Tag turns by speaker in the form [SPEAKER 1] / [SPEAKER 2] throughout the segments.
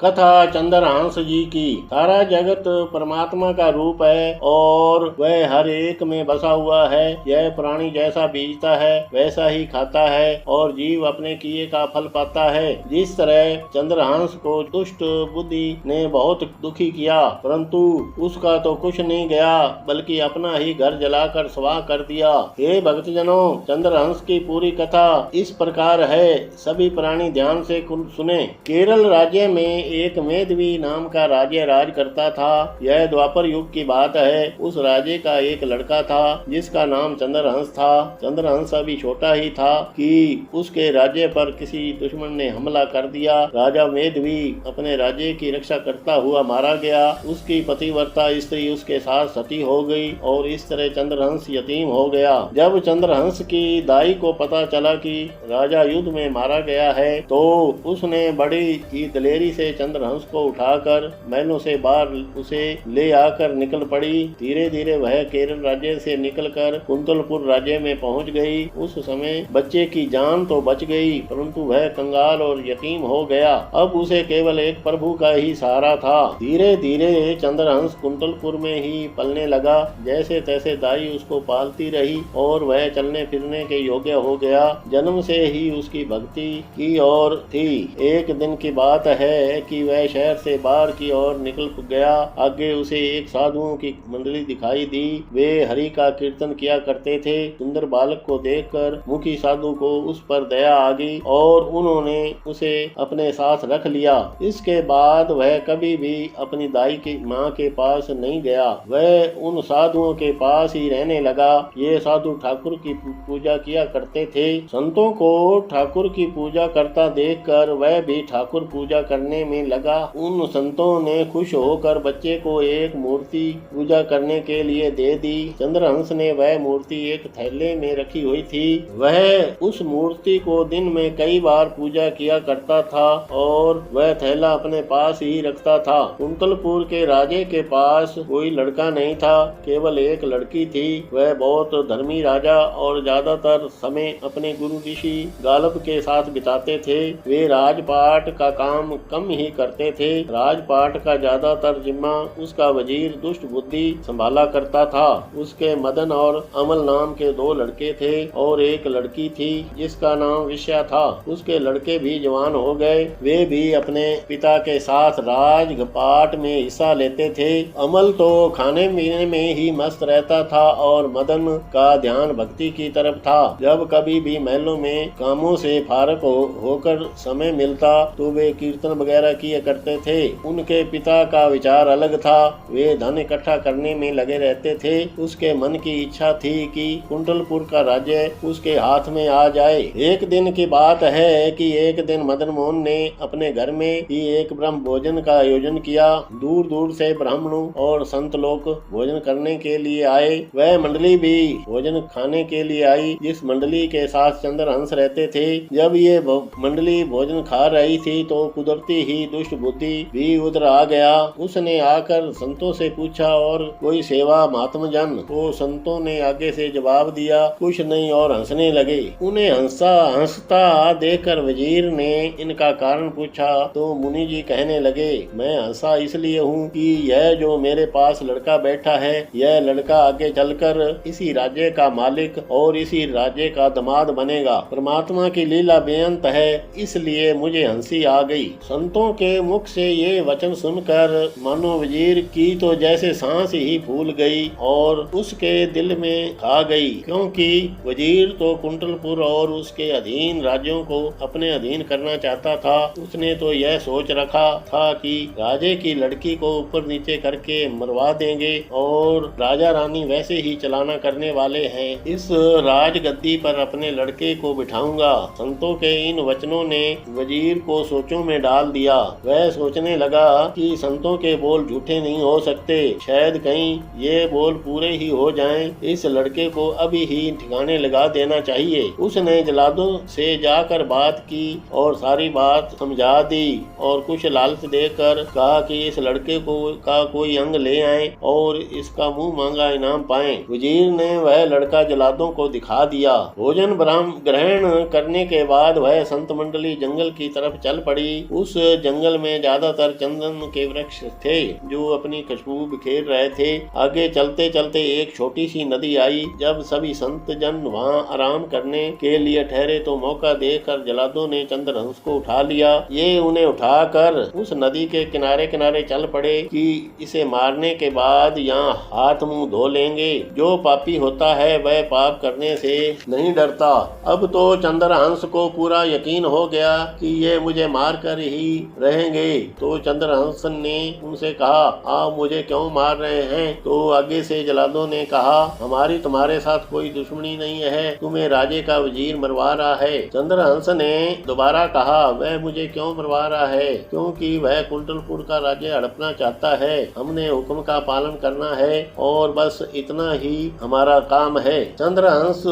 [SPEAKER 1] कथा चंद्रहंस जी की। सारा जगत परमात्मा का रूप है और वह हर एक में बसा हुआ है। यह प्राणी जैसा बीजता है वैसा ही खाता है और जीव अपने किए का फल पाता है। जिस तरह चंद्रहंस को दुष्ट बुद्धि ने बहुत दुखी किया, परंतु उसका तो कुछ नहीं गया बल्कि अपना ही घर जलाकर स्वाह कर दिया। हे भक्तजनों, चंद्रहंस की पूरी कथा इस प्रकार है, सभी प्राणी ध्यान से सुने। केरल राज्य में एक मेधवी नाम का राज्य राज करता था। यह द्वापर युग की बात है। उस राजे का एक लड़का था जिसका नाम चंद्रहंस था। चंद्रहंस अभी छोटा ही था कि उसके राज्य पर किसी दुश्मन ने हमला कर दिया। राजा मेधवी अपने राज्य की रक्षा करता हुआ मारा गया। उसकी पतिव्रता स्त्री उसके साथ सती हो गई और इस तरह चंद्रहंस यतीम हो गया। जब चंद्रहंस की दाई को पता चला कि राजा युद्ध में मारा गया है तो उसने बड़ी ही दलेरी से चंद्रहंस को उठाकर महलों से बाहर उसे ले आकर निकल पड़ी। धीरे धीरे वह केरल राज्य से निकलकर कुंतलपुर राज्य में पहुंच गई। उस समय बच्चे की जान तो बच गई परंतु वह कंगाल और यतीम हो गया। अब उसे केवल एक प्रभु का ही सहारा था। धीरे धीरे चंद्रहंस कुंतलपुर में ही पलने लगा। जैसे तैसे दाई उसको पालती रही और वह चलने फिरने के योग्य हो गया। जन्म से ही उसकी भक्ति की ओर थी। एक दिन की बात है कि वह शहर से बाहर की ओर निकल गया। आगे उसे एक साधुओं की मंडली दिखाई दी। वे हरि का कीर्तन किया करते थे। सुंदर बालक को देखकर मुखी साधु को उस पर दया आ गई और उन्होंने उसे अपने साथ रख लिया। इसके बाद वह कभी भी अपनी दाई की माँ के पास नहीं गया। वह उन साधुओं के पास ही रहने लगा। ये साधु ठाकुर की पूजा किया करते थे। संतों को ठाकुर की पूजा करता देखकर वह भी ठाकुर पूजा करने में लगा। उन संतों ने खुश होकर बच्चे को एक मूर्ति पूजा करने के लिए दे दी। चंद्रहंस ने वह मूर्ति एक थैले में रखी हुई थी। वह उस मूर्ति को दिन में कई बार पूजा किया करता था और वह थैला अपने पास ही रखता था। कुंतलपुर के राजे के पास कोई लड़का नहीं था, केवल एक लड़की थी। वह बहुत धर्मी राजा और ज्यादातर समय अपने गुरु ऋषि गालब के साथ बिताते थे। वे राजपाट का काम कम ही करते थे। राजपाट का ज्यादातर जिम्मा उसका वजीर दुष्ट बुद्धि संभाला करता था। उसके मदन और अमल नाम के दो लड़के थे और एक लड़की थी जिसका नाम विषया था। उसके लड़के भी जवान हो गए। वे भी अपने पिता के साथ राजपाट में हिस्सा लेते थे। अमल तो खाने पीने में ही मस्त रहता था और मदन का ध्यान भक्ति की तरफ था। जब कभी भी महलों में कामों से फारग होकर समय मिलता तो वे कीर्तन वगैरह किए करते थे। उनके पिता का विचार अलग था। वे धन इकट्ठा करने में लगे रहते थे। उसके मन की इच्छा थी कि कुंतलपुर का राज्य उसके हाथ में आ जाए। एक दिन की बात है कि एक दिन मदन मोहन ने अपने घर में ही एक ब्रह्म भोजन का आयोजन किया। दूर दूर से ब्राह्मणों और संत लोग भोजन करने के लिए आए। वह मंडली भी भोजन खाने के लिए आई जिस मंडली के साथ चंद्रहंस रहते थे। जब ये मंडली भोजन खा रही थी तो कुदरती ही दुष्ट बुद्धि भी उधर आ गया। उसने आकर संतों से पूछा और कोई सेवा महात्मा जन? तो संतों ने आगे से जवाब दिया कुछ नहीं और हंसने लगे। उन्हें हंसता देखकर वजीर ने इनका कारण पूछा तो मुनि जी कहने लगे मैं हंसा इसलिए हूँ कि यह जो मेरे पास लड़का बैठा है यह लड़का आगे चलकर इसी राज्य का मालिक और इसी राज्य का दामाद बनेगा। परमात्मा की लीला बेअंत है इसलिए मुझे हंसी आ गई। संतों के मुख से ये वचन सुनकर मानो वजीर की तो जैसे सांस ही फूल गई और उसके दिल में खा गई, क्योंकि वजीर तो कुंतलपुर और उसके अधीन राज्यों को अपने अधीन करना चाहता था। उसने तो यह सोच रखा था कि राजे की लड़की को ऊपर नीचे करके मरवा देंगे और राजा रानी वैसे ही चलाना करने वाले हैं। इस राजगद्दी पर अपने लड़के को बिठाऊंगा। संतों के इन वचनों ने वजीर को सोचों में डाल दिया। वह सोचने लगा कि संतों के बोल झूठे नहीं हो सकते, शायद कहीं ये बोल पूरे ही हो जाएं। इस लड़के को अभी ही ठिकाने लगा देना चाहिए। उसने जलादों से जाकर बात की और सारी बात समझा दी और कुछ लालच देकर कहा कि इस लड़के को का कोई अंग ले आए और इसका मुंह मांगा इनाम पाएं। वजीर ने वह लड़का जलादों को दिखा दिया। भोजन ग्रहण करने के बाद वह संत मंडली जंगल की तरफ चल पड़ी। उस जंगल में ज्यादातर चंदन के वृक्ष थे जो अपनी खुशबू बिखेर रहे थे। आगे चलते चलते एक छोटी सी नदी आई। जब सभी संत जन वहां आराम करने के लिए ठहरे तो मौका देखकर जल्लादों ने चंद्रहंस को उठा लिया। ये उन्हें उठाकर उस नदी के किनारे किनारे चल पड़े कि इसे मारने के बाद यहाँ हाथ मुंह धो लेंगे। जो पापी होता है वह पाप करने से नहीं डरता। अब तो चंद्रहंस को पूरा यकीन हो गया कि ये मुझे मार कर ही रहेंगे। तो चंद्रहंस ने उनसे कहा, आप मुझे क्यों मार रहे हैं? तो आगे से जल्लादों ने कहा, हमारी तुम्हारे साथ कोई दुश्मनी नहीं है, तुम्हें राजे का वजीर मरवा रहा है। चंद्रहंस ने दोबारा कहा, वह मुझे क्यों मरवा रहा है? क्योंकि वह कुंतलपुर का राज्य हड़पना चाहता है। हमने हुक्म का पालन करना है और बस इतना ही हमारा काम है। चंद्रहंस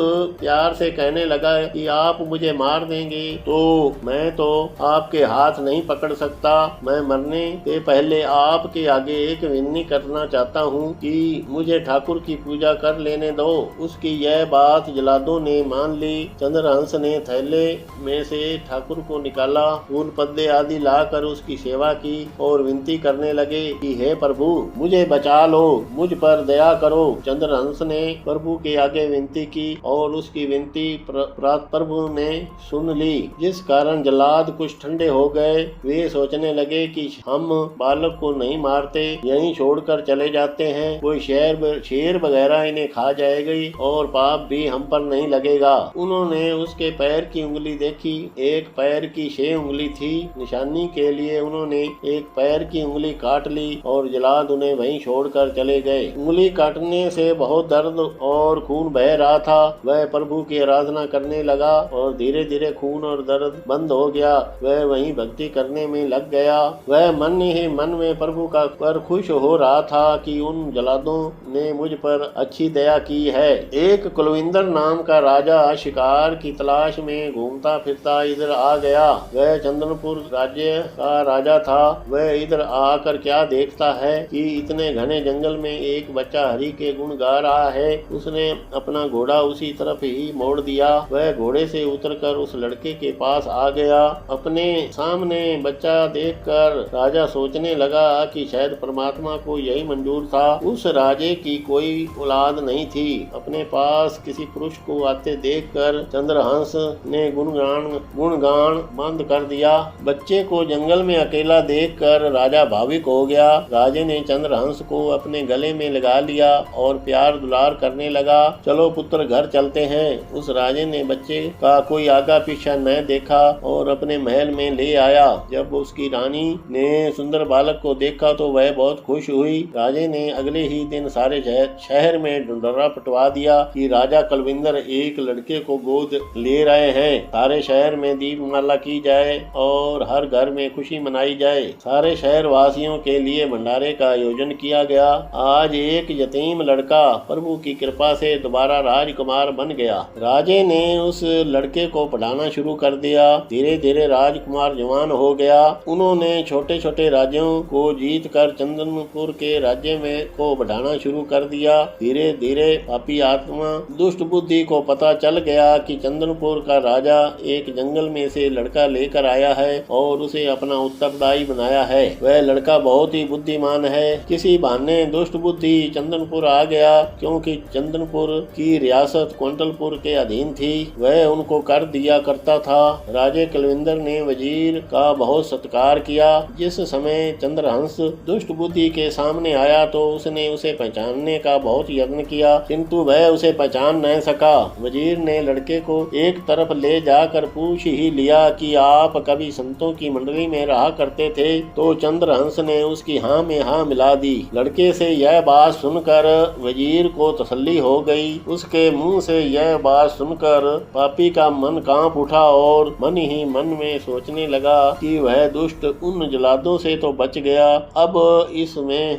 [SPEAKER 1] प्यार से कहने लगा कि आप मुझे मार देंगे तो मैं तो आपके हाथ नहीं पकड़ सकता। मैं मरने से पहले आपके आगे एक विनती करना चाहता हूँ कि मुझे ठाकुर की पूजा कर लेने दो। उसकी यह बात जल्लादों ने मान ली। चंद्रहंस ने थैले में से ठाकुर को निकाला, फूल पत्ते आदि लाकर उसकी सेवा की और विनती करने लगे कि हे प्रभु, मुझे बचा लो, मुझ पर दया करो। चंद्रहंस ने प्रभु के आगे विनती की और उसकी विनती प्रभु ने सुन ली, जिस कारण जल्लाद कुछ ठंडे हो गए। वे सोचने लगे कि हम बालक को नहीं मारते, यहीं छोड़कर चले जाते हैं, कोई शेर वगैरह इन्हें खा जाएगी और पाप भी हम पर नहीं लगेगा। उन्होंने उसके पैर की उंगली देखी, एक पैर की 6 उंगली थी। निशानी के लिए उन्होंने एक पैर की उंगली काट ली और जल्लाद उन्हें वहीं छोड़कर चले गए। उंगली काटने से बहुत दर्द और खून बह रहा था। वह प्रभु की आराधना करने लगा और धीरे धीरे खून और दर्द बंद हो गया। वह वहीं भक्ति करने में लग गया। वह मन ही मन में प्रभु का पर खुश हो रहा था कि उन जल्लादों ने मुझ पर अच्छी दया की है। एक कुलविंदर नाम का राजा शिकार की तलाश में घूमता फिरता इधर आ गया। वह चंद्रपुर राज्य का राजा था। वह इधर आकर क्या देखता है कि इतने घने जंगल में एक बच्चा हरि के गुण गा रहा है। उसने अपना घोड़ा उसी तरफ ही मोड़ दिया। वह घोड़े से उतरकर उस लड़के के पास आ गया। अपने सामने बच्चा देखकर राजा सोचने लगा कि शायद परमात्मा को यही मंजूर था। उस राजे की कोई औलाद नहीं थी। अपने पास किसी पुरुष को आते देखकर चंद्रहंस ने गुणगान बंद कर दिया। बच्चे को जंगल में अकेला देखकर राजा भाविक हो गया। राजे ने चंद्रहंस को अपने गले में लगा लिया और प्यार दुलार करने लगा। चलो पुत्र, घर चलते हैं। उस राजे ने बच्चे का कोई आगा पीछा न देखा और अपने महल में ले आया। जब उसकी रानी ने सुंदर बालक को देखा तो वह बहुत खुश हुई। राजे ने अगले ही दिन सारे शहर में ढिंढोरा पिटवा दिया कि राजा कुलविंदर एक लड़के को गोद ले रहे हैं। सारे शहर में दीपमाला की जाए और हर घर में खुशी मनाई जाए। सारे शहर वासियों के लिए भंडारे का आयोजन किया गया। आज एक यतीम लड़का प्रभु की कृपा से दोबारा राजकुमार बन गया। राजे ने उस लड़के को पढ़ाना शुरू कर दिया। धीरे धीरे राजकुमार जवान हो गया। उन्होंने छोटे छोटे राज्यों को जीत कर चंद्रपुर के राज्य में को बढ़ाना शुरू कर दिया। धीरे धीरे पापी आत्मा दुष्ट बुद्धि को पता चल गया कि चंद्रपुर का राजा एक जंगल में से लड़का लेकर आया है और उसे अपना उत्तरदायी बनाया है। वह लड़का बहुत ही बुद्धिमान है। किसी बहाने दुष्ट बुद्धि चंदनपुर आ गया। क्योंकि चंदनपुर की रियासत कुंतलपुर के अधीन थी, वह उनको कर दिया करता था। राजे कुलविंदर ने वजीर का बहुत सत्कार किया। जिस समय चंद्रहंस दुष्ट बुद्धि के सामने आया तो उसने उसे पहचानने का बहुत यत्न किया, किंतु वह उसे पहचान न सका। वजीर ने लड़के को एक तरफ ले जाकर पूछ ही लिया कि आप कभी संतों की मंडली में रहा करते थे? तो चंद्रहंस ने उसकी हाँ में हाँ मिला दी। लड़के से यह बात सुनकर वजीर को तसल्ली हो गई। उसके मुंह से यह बात सुनकर पापी का मन कांप उठा और मन ही मन में सोचने लगा कि वह दुष्ट उन जल्लादों से तो बच गया, अब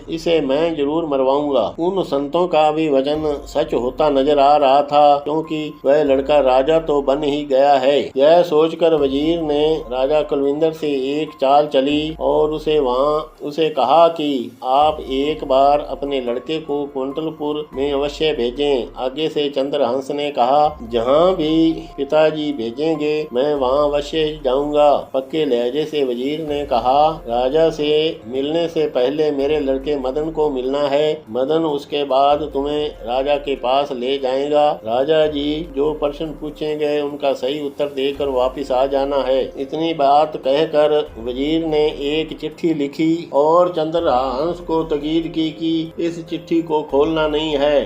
[SPEAKER 1] इसे मैं जरूर मरवाऊंगा। उन संतों का भी वचन सच होता नजर आ रहा था, क्योंकि वह लड़का राजा तो बन ही गया है। यह सोचकर वजीर ने राजा कुलविंदर से एक चाल चली और उसे कहा कि आप एक बार अपने लड़के को कुंतलपुर में अवश्य भेजें। आगे से चंद्रहंस ने कहा, जहाँ भी पिताजी भेजेंगे मैं वहाँ अवश्य जाऊंगा। पक्के लहजे से के वजीर ने कहा, राजा से मिलने से पहले मेरे लड़के मदन को मिलना है। मदन उसके बाद तुम्हें राजा के पास ले जाएगा। राजा जी जो प्रश्न पूछेंगे उनका सही उत्तर देकर वापस आ जाना है। इतनी बात कहकर वजीर ने एक चिट्ठी लिखी और चंद्रहंस को ताकीद की कि इस चिट्ठी को खोलना नहीं है,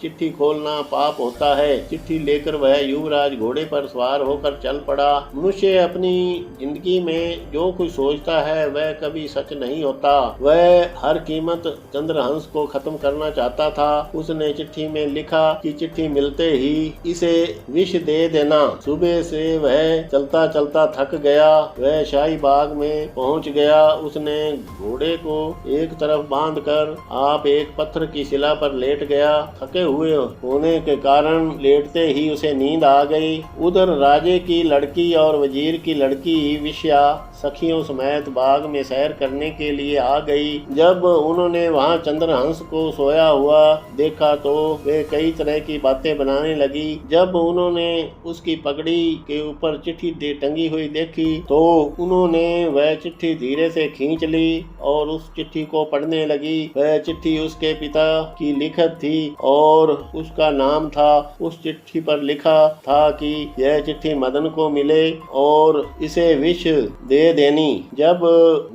[SPEAKER 1] चिट्ठी खोलना पाप होता है। चिट्ठी लेकर वह युवराज घोड़े पर सवार होकर चल पड़ा। मनुष्य अपनी जिंदगी में जो कुछ सोचता है वह कभी सच नहीं होता। वह हर कीमत चंद्रहंस को खत्म करना चाहता था। उसने चिट्ठी में लिखा कि चिट्ठी मिलते ही इसे विष दे देना। सुबह से वह चलता चलता थक गया। वह शाही बाग में पहुंच गया। उसने घोड़े को एक तरफ बांधकर आप एक पत्थर की शिला पर लेट गया। थके हुए होने के कारण लेटते ही उसे नींद आ गई। उधर राजे की लड़की और वजीर की लड़की विष्या सखियों समेत बाग में सैर करने के लिए आ गई। जब उन्होंने वहां चंद्रहंस को सोया हुआ देखा तो वे कई तरह की बातें बनाने लगी। जब उन्होंने उसकी पगड़ी के ऊपर चिट्ठी टंगी हुई देखी तो उन्होंने वह चिट्ठी धीरे से खींच ली और उस चिट्ठी को पढ़ने लगी। वह चिट्ठी उसके पिता की लिखत थी और उसका नाम था। उस चिट्ठी पर लिखा था कि यह चिट्ठी मदन को मिले और इसे विष दे देनी। जब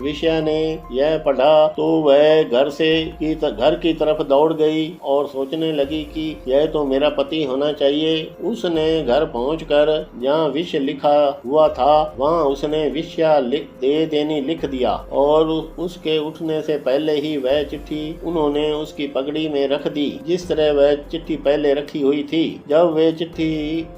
[SPEAKER 1] विष्या ने यह पढ़ा तो वह घर की तरफ दौड़ गई और सोचने लगी कि यह तो मेरा पति होना चाहिए। उसने घर पहुंचकर जहाँ विष लिखा हुआ था वहाँ उसने विष्या दे देनी लिख दिया और उसके उठने से पहले ही वह चिट्ठी उन्होंने उसकी पगड़ी में रख दी जिस तरह वह चिट्ठी पहले रखी हुई थी। जब वे चिट्ठी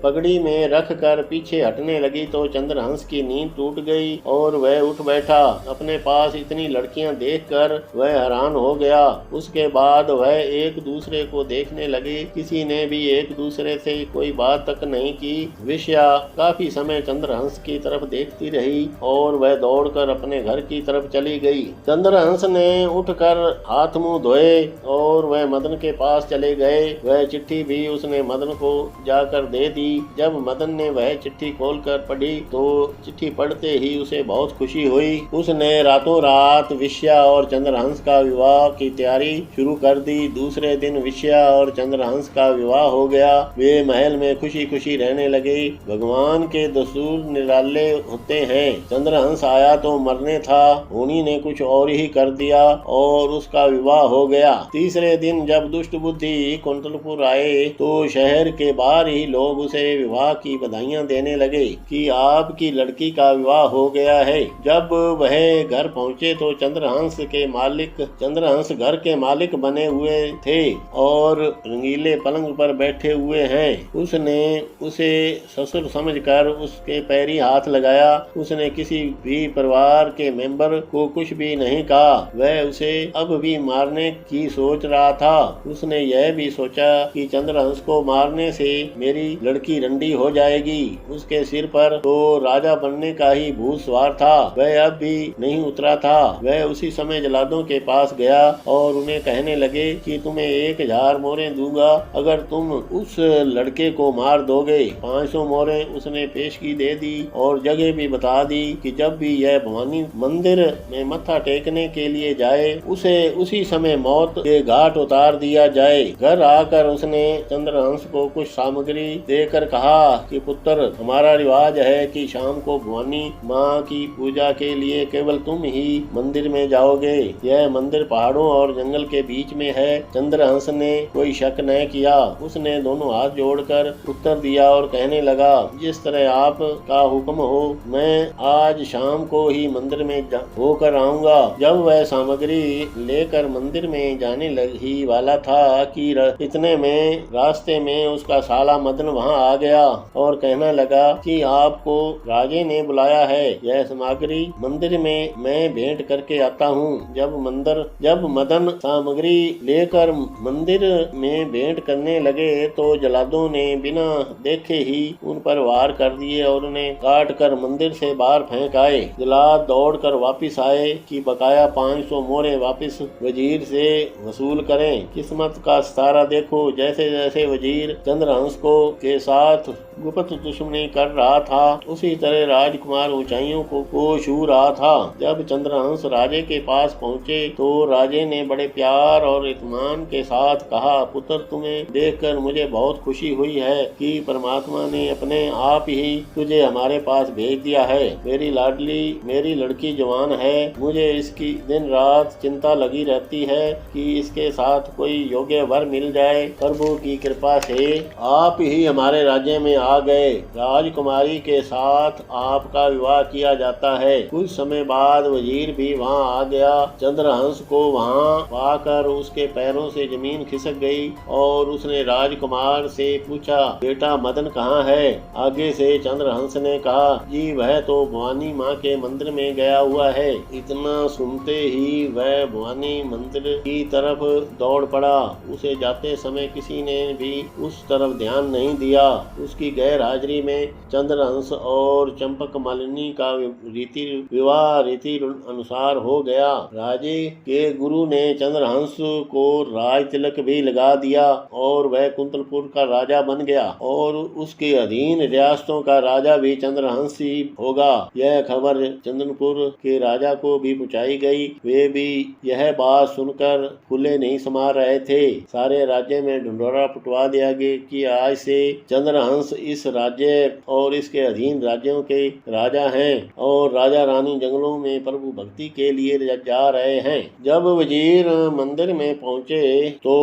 [SPEAKER 1] पगड़ी में रख कर पीछे हटने लगी तो चंद्रहंस की नींद टूट गई और वह उठ बैठा। अपने पास इतनी लड़कियां देखकर वह हैरान हो गया। उसके बाद वह एक दूसरे को देखने लगे। किसी ने भी एक दूसरे से कोई बात तक नहीं की। विष्या काफी समय चंद्रहंस की तरफ देखती रही और वह दौड़कर अपने घर की तरफ चली गई। चंद्रहंस ने उठकर हाथ मुंह धोए और वह मदन के पास चले गए। वह चिट्ठी भी उसने मदन को जाकर दे दी। जब मदन ने वह चिट्ठी खोलकर पढ़ी तो चिट्ठी पढ़ते ही उसे बहुत खुशी हुई। उसने रातों रात विष्या और चंद्रहंस का विवाह की तैयारी शुरू कर दी। दूसरे दिन विष्या और चंद्रहंस का विवाह हो गया। वे महल में खुशी खुशी रहने लगे। भगवान के दस्तूर निराले होते हैं। चंद्रहंस आया तो मरने था, उन्हीं ने कुछ और ही कर दिया और उसका विवाह हो गया। तीसरे दिन जब दुष्ट बुद्धि कुंतलपुर आए तो शहर के बाहर ही लोग उसे विवाह की बधाइयां देने लगे कि आपकी लड़की का विवाह हो गया है। जब वह घर पहुंचे तो चंद्रहंस घर के मालिक बने हुए थे और रंगीले पलंग पर बैठे हुए हैं। उसने उसे ससुर समझकर उसके पैरी हाथ लगाया। उसने किसी भी परिवार के मेंबर को कुछ भी नहीं कहा। वह उसे अब भी मारने की सोच रहा था। उसने यह भी सोचा कि चंद्रहंस को मारने से मेरी लड़की रंडी हो जाएगी। उसके सिर पर तो राजा बनने का ही भूत सवार था। वह अब भी नहीं उतरा था। वह उसी समय जलादों के पास गया और उन्हें कहने लगे कि तुम्हें 1000 मोहरें दूंगा अगर तुम उस लड़के को मार दोगे। 500 मोहरें उसने पेशगी दे दी और जगह भी बता दी कि जब भी यह भवानी मंदिर में मत्था टेकने के लिए जाए उसे उसी समय मौत के घाट उतार दिया जाए। घर आकर उसने चंद्रहंस को कुछ सामग्री देकर कहा कि पुत्र, हमारा रिवाज है कि शाम को भवानी माँ की पूजा के लिए केवल तुम ही मंदिर में जाओगे। यह मंदिर पहाड़ों और जंगल के बीच में है। चंद्रहंस ने कोई शक न किया। उसने दोनों हाथ जोड़कर उत्तर दिया और कहने लगा, जिस तरह आप का हुक्म हो, मैं आज शाम को ही मंदिर में होकर आऊंगा। जब वह सामग्री लेकर मंदिर में जाने ही वाला था कि इतने में रास्ते में उसका साला मदन वहां आ गया और कहने लगा कि आपको राजे ने बुलाया है। यह सामग्री मंदिर में मैं भेंट करके आता हूँ। जब मदन सामग्री लेकर मंदिर में भेंट करने लगे तो जलादों ने बिना देखे ही उन पर वार कर दिए और उन्हें काट कर मंदिर से बाहर फेंक आए। जलाद दौड़कर वापिस आए कि बकाया 500 मोहरें वापिस वजीर से वसूल करें। किस्मत का सितारा देखो, जैसे जैसे वजीर चंद्रहंस को के साथ गुप्त दुश्मनी कर रहा था उसी तरह राजकुमार ऊंचाइयों को को छू रहा था। जब चंद्रहंस राजे के पास पहुँचे तो राजे ने बड़े प्यार और इत्मीनान के साथ कहा, पुत्र तुम्हें देखकर मुझे बहुत खुशी हुई है कि परमात्मा ने अपने आप ही तुझे हमारे पास भेज दिया है। मेरी लाडली मेरी लड़की जवान है, मुझे इसकी दिन रात चिंता लगी रहती है कि इसके साथ कोई योग्य वर मिल जाए। प्रभु की कृपा से आप ही हमारे राज्य में आ गए। राजकुमारी के साथ आपका विवाह किया जाता है। कुछ समय बाद वजीर भी वहाँ आ गया। चंद्रहंस को वहाँ पाकर उसके पैरों से जमीन खिसक गई और उसने राजकुमार से पूछा, बेटा मदन कहाँ है? आगे से चंद्रहंस ने कहा, जी वह तो भवानी माँ के मंदिर में गया हुआ है। इतना सुनते ही वह भवानी मंदिर की तरफ दौड़ पड़ा। उसे जाते समय किसी ने भी उस तरफ ध्यान नहीं दिया। उसकी गैर हाजिरी में चंद्रहंस और चंपक मालिनी का विवाह रीति अनुसार हो गया। राजे के गुरु ने चंद्रहंस को राज तिलक भी लगा दिया और वह कुंतलपुर का राजा बन गया और उसके अधीन रियासतों का राजा भी चंद्रहंस ही होगा। यह खबर चंद्रपुर के राजा को भी पहुंचाई गई। वे भी यह बात सुनकर फूले नहीं समा रहे थे। सारे राज्य में ढिंढोरा पिटवा दिया गया कि आज से चंद्रहंस इस राज्य और इसके अधीन राज्यों के राजा हैं और राजा रानी जंगलों में प्रभु भक्ति के लिए जा रहे हैं। जब वजीर मंदिर में पहुंचे तो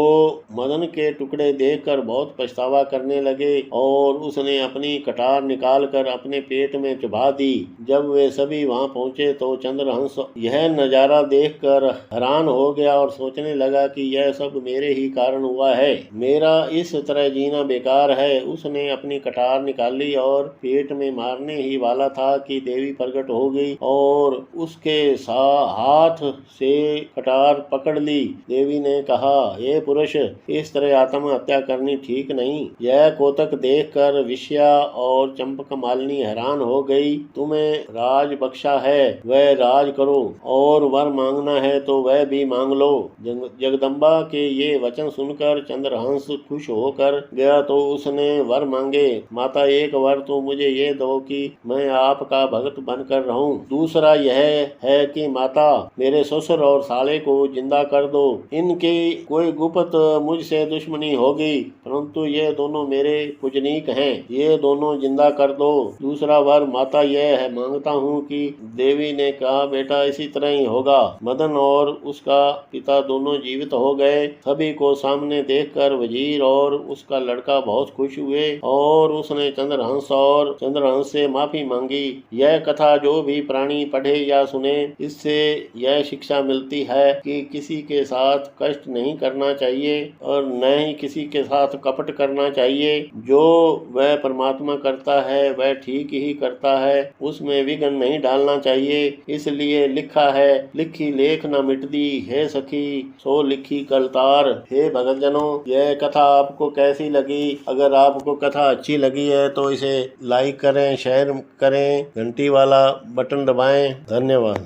[SPEAKER 1] मदन के टुकड़े देखकर बहुत पछतावा करने लगे और उसने अपनी कटार निकालकर अपने पेट में चबा दी। जब वे सभी वहां पहुंचे तो चंद्रहंस यह नजारा देखकर हैरान हो गया और सोचने लगा कि यह सब मेरे ही कारण हुआ है। मेरा इस तरह जीना बेकार है। उसने अपनी कटार निकाली और पेट में मारने ही वाला था कि देवी प्रकट हो गई और उसके हाथ से कटार पकड़ ली। देवी ने कहा, हे पुरुष, इस तरह आत्महत्या करनी ठीक नहीं। यह कोतक देखकर विष्या और चंपक मालिनी हैरान हो गई। तुम्हें राज बख्शा है, वह राज करो और वर मांगना है तो वह भी मांग लो। जगदम्बा के ये वचन सुनकर चंद्रहंस खुश होकर गया तो उसने वर मांगे। माता, एक वर तो मुझे ये दो कि मैं आपका भक्त बनकर रहूं। दूसरा यह है कि माता, मेरे ससुर और साले को जिंदा कर दो। इनकी कोई गुप्त मुझसे दुश्मनी होगी, परंतु ये दोनों मेरे पूजनीक हैं, ये दोनों जिंदा कर दो। दूसरा वर माता यह है मांगता हूँ कि देवी ने कहा, बेटा इसी तरह ही होगा। मदन और उसका पिता दोनों जीवित हो गए। सभी को सामने देखकर वजीर और उसका लड़का बहुत खुश हुए और उसने चंद्रहंस से माफी मांगी। यह कथा जो भी प्राणी पढ़े या सुने, इससे यह शिक्षा मिलती है कि किसी के साथ कष्ट नहीं करना चाहिए और न ही किसी के साथ कपट करना चाहिए। जो वह परमात्मा करता है वह ठीक ही करता है, उसमें विघ्न नहीं डालना चाहिए। इसलिए लिखा है, लिखी लेख न मिटती है सखी, सो लिखी कलतार। हे भक्तजनों, यह कथा आपको कैसी लगी? अगर आपको कथा अच्छी लगी है तो इसे लाइक करें, शेयर करें, घंटी वाला बटन दबाएं। धन्यवाद।